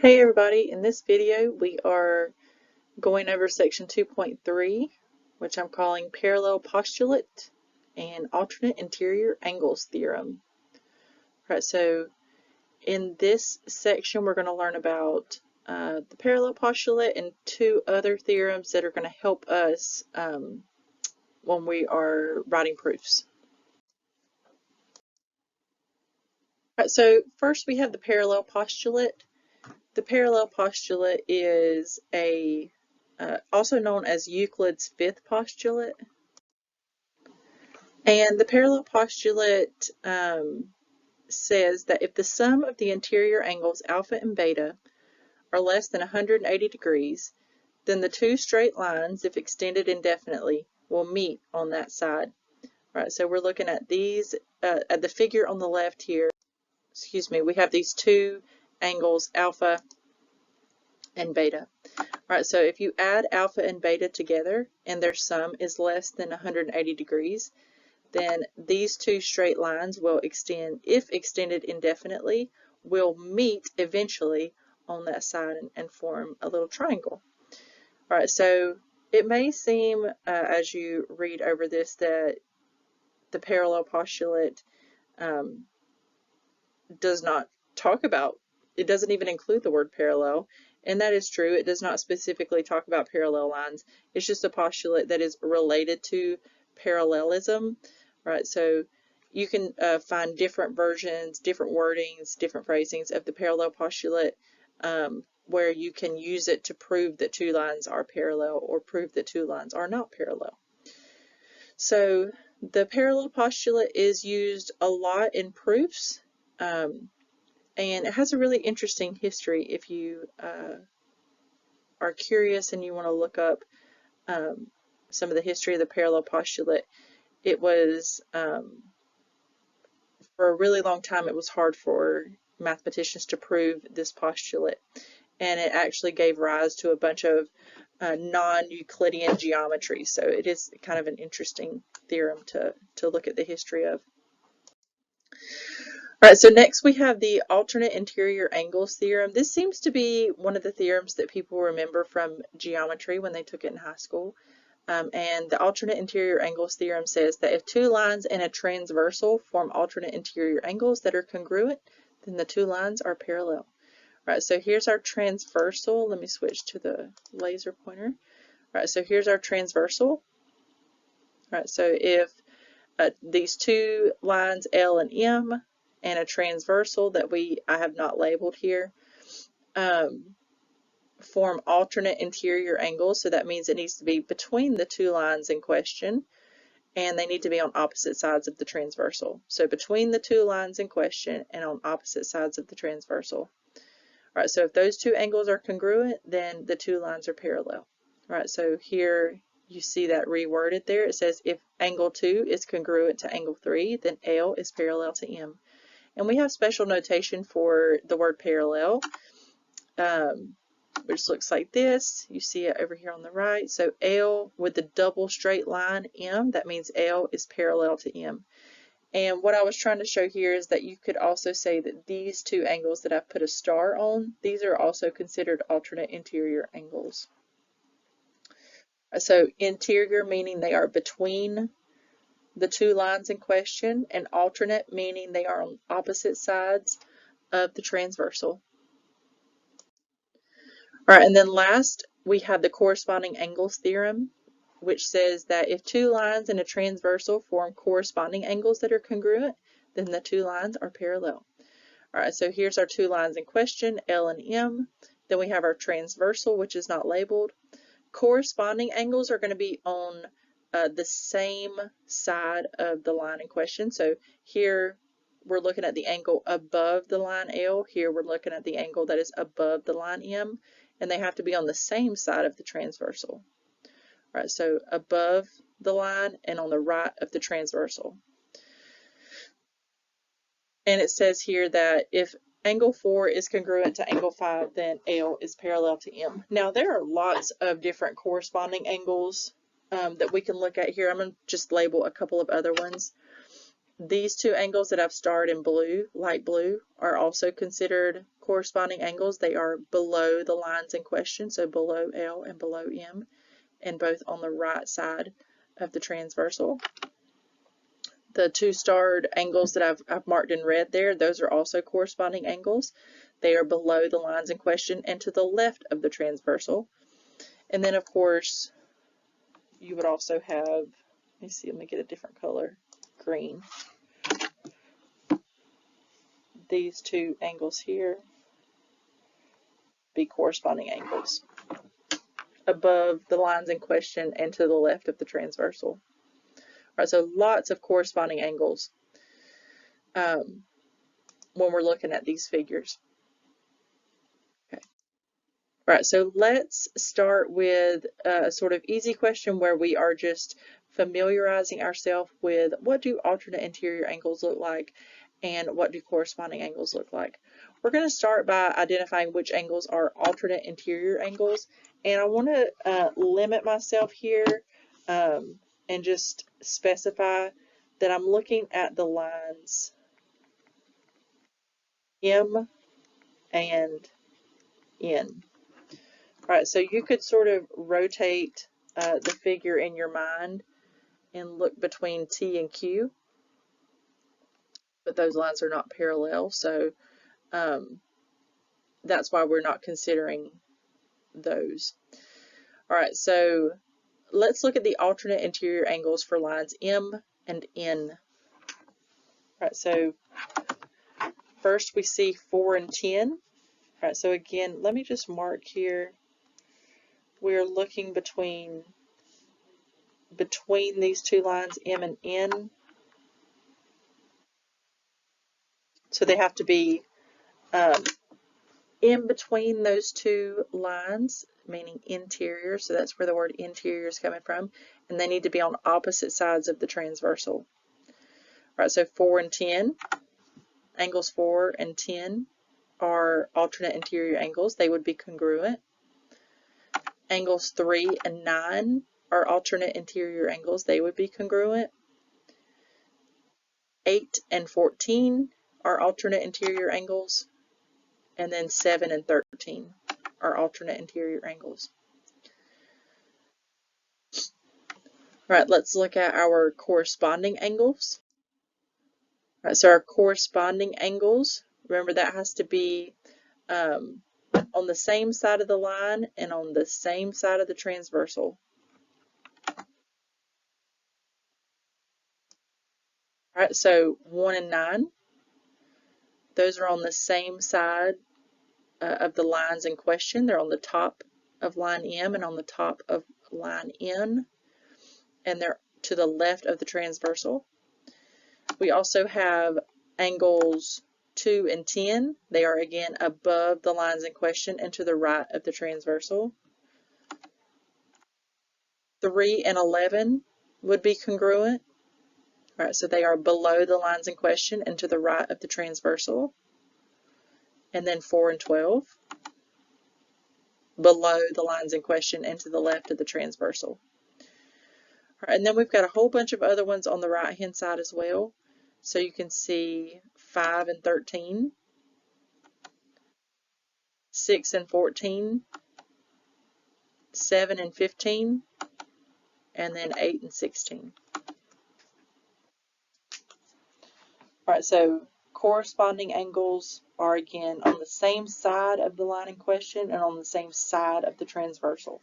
Hey everybody, in this video we are going over section 2.3, which I'm calling Parallel Postulate and Alternate Interior Angles Theorem. Right, so in this section we're going to learn about the parallel postulate and two other theorems that are going to help us when we are writing proofs. Right, so first we have the parallel postulate. The parallel postulate is also known as Euclid's fifth postulate. And the parallel postulate says that if the sum of the interior angles alpha and beta are less than 180 degrees, then the two straight lines, if extended indefinitely, will meet on that side. Right, so we're looking at these, at the figure on the left here, we have these two angles, alpha and beta. Right, so if you add alpha and beta together and their sum is less than 180 degrees, then these two straight lines will extend, if extended indefinitely, will meet eventually on that side and form a little triangle. All right, so it may seem as you read over this that the parallel postulate does not talk about, it doesn't even include the word parallel, and that is true. It does not specifically talk about parallel lines. It's just a postulate that is related to parallelism, right? So you can find different versions, different wordings, different phrasings of the parallel postulate where you can use it to prove that two lines are parallel or prove that two lines are not parallel. So the parallel postulate is used a lot in proofs. And it has a really interesting history if you are curious and you want to look up some of the history of the parallel postulate. It was, for a really long time, it was hard for mathematicians to prove this postulate. And it actually gave rise to a bunch of non-Euclidean geometry. So it is kind of an interesting theorem to look at the history of. All right, so next we have the alternate interior angles theorem. This seems to be one of the theorems that people remember from geometry when they took it in high school. And the alternate interior angles theorem says that if two lines in a transversal form alternate interior angles that are congruent, then the two lines are parallel. All right, so here's our transversal. Let me switch to the laser pointer. All right, so here's our transversal. All right, so if these two lines L and M and a transversal that I have not labeled here form alternate interior angles, so that means it needs to be between the two lines in question, and they need to be on opposite sides of the transversal. So between the two lines in question and on opposite sides of the transversal. All right, so if those two angles are congruent, then the two lines are parallel. All right, so here you see that reworded there. It says if angle 2 is congruent to angle 3, then L is parallel to M. And we have special notation for the word parallel, which looks like this. You see it over here on the right. So L with the double straight line M, that means L is parallel to M. And what I was trying to show here is that you could also say that these two angles that I've put a star on, these are also considered alternate interior angles. So interior meaning they are between the two lines in question, and alternate meaning they are on opposite sides of the transversal. All right, and then last we have the corresponding angles theorem, which says that if two lines in a transversal form corresponding angles that are congruent, then the two lines are parallel. All right, so here's our two lines in question, L and M. Then we have our transversal, which is not labeled. Corresponding angles are going to be on the same side of the line in question. So here we're looking at the angle above the line L. Here we're looking at the angle that is above the line M. And they have to be on the same side of the transversal. All right, so above the line and on the right of the transversal. And it says here that if angle 4 is congruent to angle 5, then L is parallel to M. Now there are lots of different corresponding angles that we can look at here. I'm going to just label a couple of other ones. These two angles that I've starred in blue, light blue, are also considered corresponding angles. They are below the lines in question, so below L and below M, and both on the right side of the transversal. The two starred angles that I've marked in red there, those are also corresponding angles. They are below the lines in question and to the left of the transversal. And then, of course, you would also have, let me get a different color, green. These two angles here be corresponding angles above the lines in question and to the left of the transversal. All right, so lots of corresponding angles when we're looking at these figures. Okay. All right, so let's start with a sort of easy question where we are just familiarizing ourselves with what do alternate interior angles look like and what do corresponding angles look like. We're going to start by identifying which angles are alternate interior angles, and I want to limit myself here and just specify that I'm looking at the lines M and N. All right, so you could sort of rotate the figure in your mind and look between T and Q, but those lines are not parallel, so that's why we're not considering those. All right, so let's look at the alternate interior angles for lines M and N. All right, so first we see 4 and 10. All right, so again, let me just mark here. We're looking between these two lines, M and N. So they have to be in between those two lines, meaning interior, so that's where the word interior is coming from, and they need to be on opposite sides of the transversal. All right, so 4 and 10, angles 4 and 10 are alternate interior angles. They would be congruent. Angles 3 and 9 are alternate interior angles. They would be congruent. 8 and 14 are alternate interior angles. And then 7 and 13 are alternate interior angles. All right, let's look at our corresponding angles. All right, so our corresponding angles, remember that has to be on the same side of the line and on the same side of the transversal. All right, so 1 and 9, those are on the same side of the lines in question. They're on the top of line M and on the top of line N, and they're to the left of the transversal. We also have angles 2 and 10. They are again above the lines in question and to the right of the transversal. 3 and 11 would be congruent. All right, so they are below the lines in question and to the right of the transversal. And then 4 and 12, below the lines in question and to the left of the transversal. All right, and then we've got a whole bunch of other ones on the right-hand side as well. So you can see 5 and 13, 6 and 14, 7 and 15, and then 8 and 16. All right, so corresponding angles are again on the same side of the line in question and on the same side of the transversal.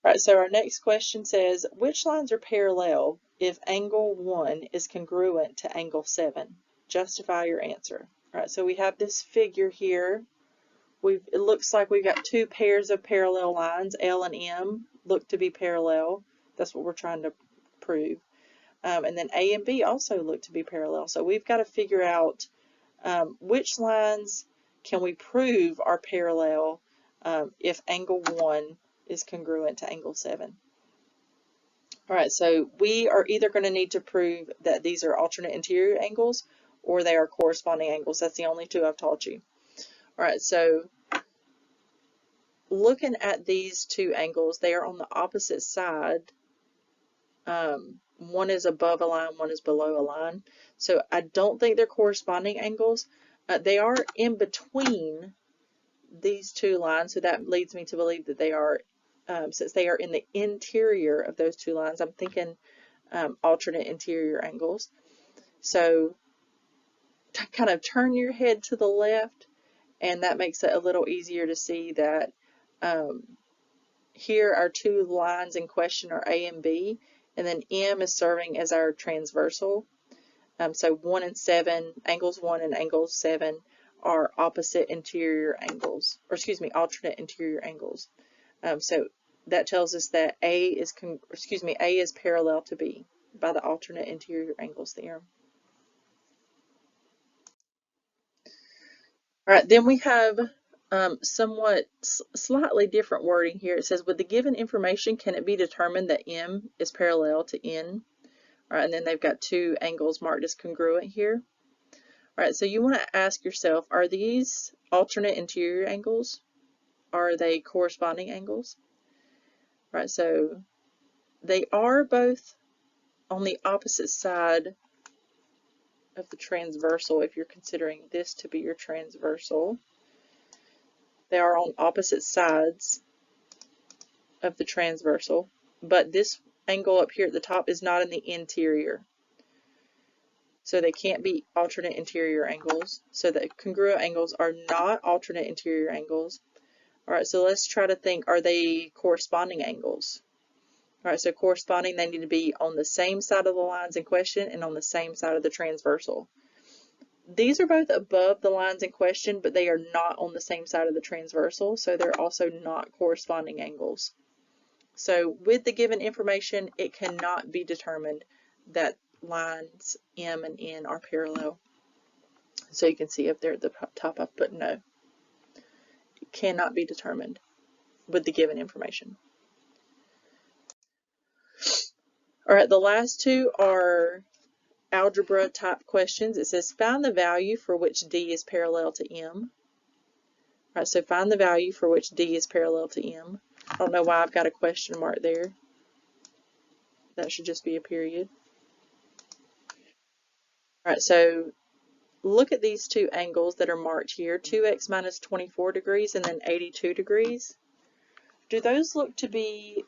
All right, so our next question says, which lines are parallel if angle 1 is congruent to angle 7? Justify your answer. All right, so we have this figure here. It looks like we've got two pairs of parallel lines, L and M, look to be parallel. That's what we're trying to prove. And then A and B also look to be parallel. So we've got to figure out which lines can we prove are parallel if angle 1 is congruent to angle 7. All right, so we are either going to need to prove that these are alternate interior angles or they are corresponding angles. That's the only two I've taught you. All right, so looking at these two angles, they are on the opposite side. One is above a line, one is below a line. So I don't think they're corresponding angles. They are in between these two lines, so that leads me to believe that they are, since they are in the interior of those two lines, I'm thinking alternate interior angles. So kind of turn your head to the left, and that makes it a little easier to see that here our two lines in question are A and B, and then M is serving as our transversal. So 1 and 7, angles 1 and angles 7 are opposite interior angles, or excuse me, alternate interior angles. So that tells us that A is parallel to B by the alternate interior angles theorem. All right, then we have somewhat slightly different wording here. It says, with the given information, can it be determined that M is parallel to N? All right, and then they've got two angles marked as congruent here. All right, so you want to ask yourself, are these alternate interior angles? Are they corresponding angles? All right, so they are both on the opposite side of the transversal, if you're considering this to be your transversal. They are on opposite sides of the transversal, but this angle up here at the top is not in the interior. So they can't be alternate interior angles. So the congruent angles are not alternate interior angles. All right, so let's try to think, are they corresponding angles? All right, so corresponding, they need to be on the same side of the lines in question and on the same side of the transversal. These are both above the lines in question, but they are not on the same side of the transversal, so they're also not corresponding angles. So with the given information, it cannot be determined that lines M and N are parallel. So you can see up there at the top I've put no. It cannot be determined with the given information. All right, the last two are algebra type questions. It says find the value for which D is parallel to M. All right, so find the value for which D is parallel to M. I don't know why I've got a question mark there. That should just be a period. All right, so look at these two angles that are marked here, 2x minus 24 degrees and then 82 degrees. Do those look to be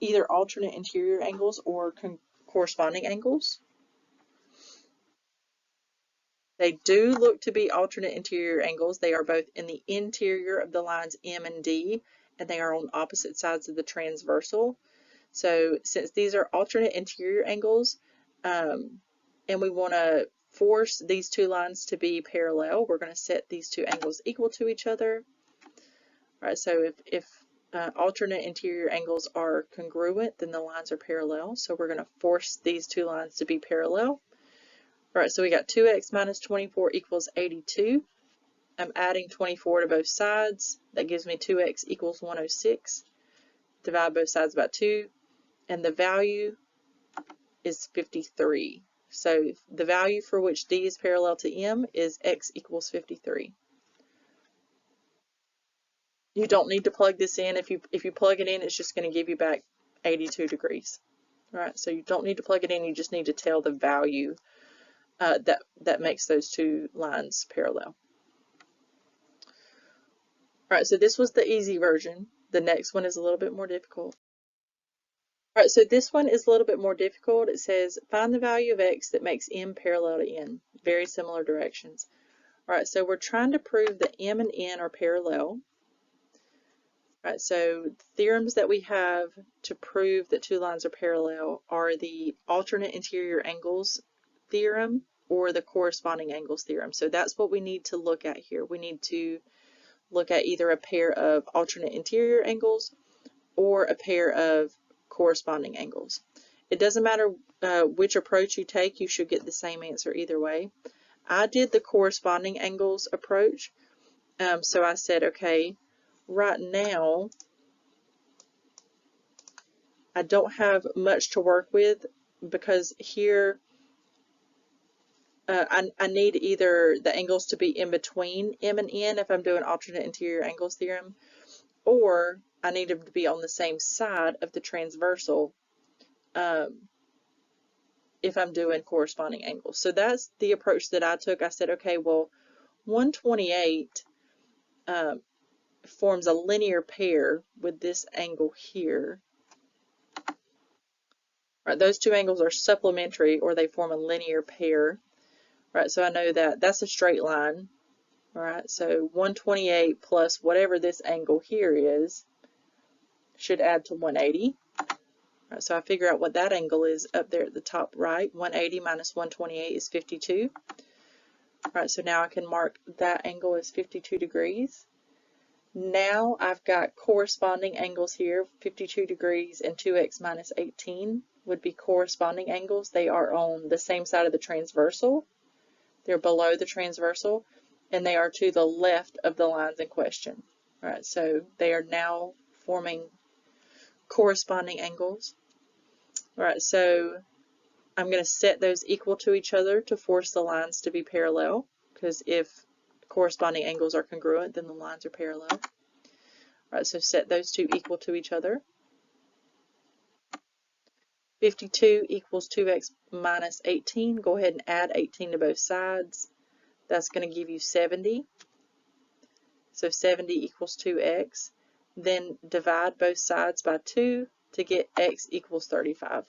either alternate interior angles or corresponding angles? They do look to be alternate interior angles. They are both in the interior of the lines M and D, and they are on opposite sides of the transversal. So since these are alternate interior angles, and we want to force these two lines to be parallel, we're going to set these two angles equal to each other. All right, so if alternate interior angles are congruent, then the lines are parallel. So we're going to force these two lines to be parallel. All right, so we got 2x minus 24 equals 82. I'm adding 24 to both sides. That gives me 2x equals 106. Divide both sides by 2, and the value is 53. So the value for which D is parallel to M is x equals 53. You don't need to plug this in. If you plug it in, it's just going to give you back 82 degrees. All right, so you don't need to plug it in. You just need to tell the value that makes those two lines parallel. All right, so this was the easy version. The next one is a little bit more difficult. All right, so this one is a little bit more difficult. It says find the value of x that makes M parallel to N. Very similar directions. All right, so we're trying to prove that M and N are parallel. All right, so theorems that we have to prove that two lines are parallel are the alternate interior angles theorem or the corresponding angles theorem. So that's what we need to look at here. We need to look at either a pair of alternate interior angles or a pair of corresponding angles. It doesn't matter which approach you take, you should get the same answer either way. I did the corresponding angles approach. So I said, okay, right now I don't have much to work with because here I need either the angles to be in between M and N if I'm doing alternate interior angles theorem, or I need them to be on the same side of the transversal if I'm doing corresponding angles. So that's the approach that I took. I said, okay, well, 128 forms a linear pair with this angle here. Right, those two angles are supplementary, or they form a linear pair. Right, so I know that that's a straight line. All right, so 128 plus whatever this angle here is should add to 180. All right, so I figure out what that angle is up there at the top right. 180 minus 128 is 52. All right, so now I can mark that angle as 52 degrees. Now I've got corresponding angles here. 52 degrees and 2x minus 18 would be corresponding angles. They are on the same side of the transversal. They're below the transversal, and they are to the left of the lines in question. All right, so they are now forming corresponding angles. All right, so I'm going to set those equal to each other to force the lines to be parallel, because if corresponding angles are congruent, then the lines are parallel. All right, so set those two equal to each other. 52 equals 2x minus 18. Go ahead and add 18 to both sides. That's going to give you 70. So 70 equals 2x. Then divide both sides by 2 to get x equals 35.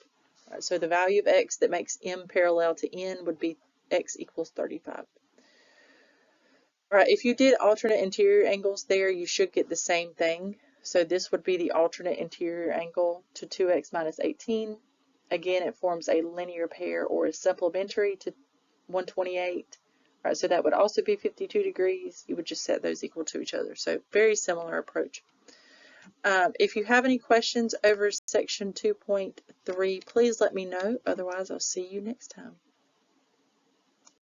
Right, so the value of x that makes m parallel to n would be x equals 35. All right, if you did alternate interior angles there, you should get the same thing. So this would be the alternate interior angle to 2x minus 18. Again, it forms a linear pair or is supplementary to 128. All right, so that would also be 52 degrees. You would just set those equal to each other. So very similar approach. If you have any questions over section 2.3, please let me know. Otherwise, I'll see you next time.